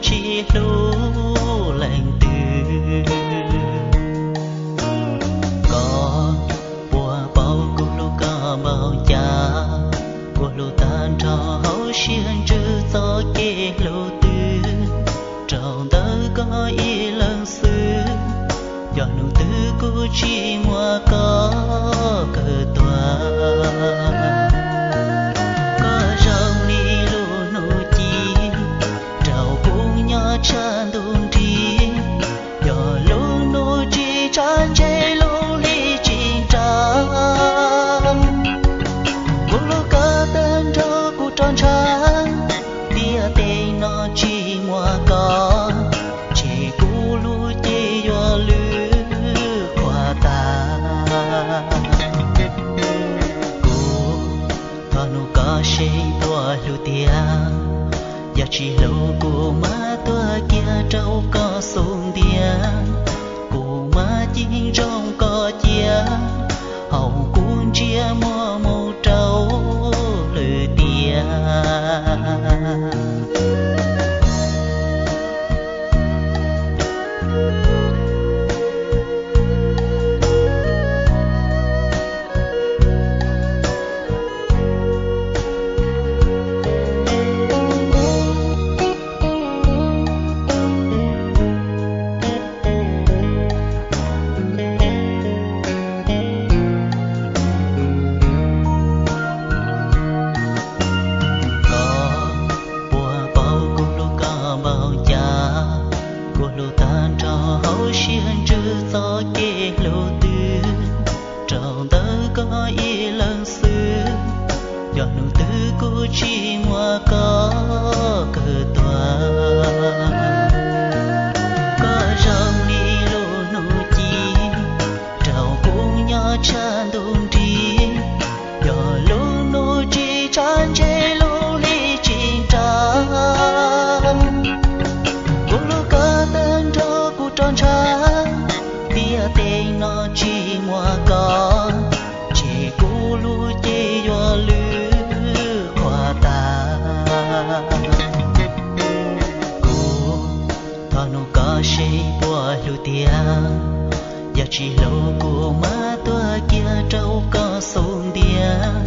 chi lũ lành từ có bùa bao cô lũ có bao cha cô lũ tan cho hậu xiên chữ gió kê lũ tư trong đời có ý lần xứ do nụ tư cô chi mua có cờ tòa chan đun đi, giờ lũ nô chi chan chế lũ ly chinh trăng, cô lũ cá tên cho cô tròn trắng, tia tên nó chi mua có, chỉ cô lũ chi do lư qua ta, cô thà nô cá xây tua lũ tia. Giờ chỉ lâu cô má tua kia trâu có sung điên cô má chính trong có chia hậu cuốn chia mua màu trâu lừa tiền gió kê lũ tư trong đời có ý lần xứ do nụ tư cô chi mua có cờ tòa có rong đi lũ nụ chi trào cũng nhỏ chan đun đi do lũ nụ chi chan chế lũ ly chinh trăng cô lũ cá tên cho cô tròn trắng tên nó chỉ mua có chỉ cô lũ chỉ do lư qua ta cô thà nô có xây bùa lũ tia giờ chỉ lâu cô má tua kia trâu có sung điên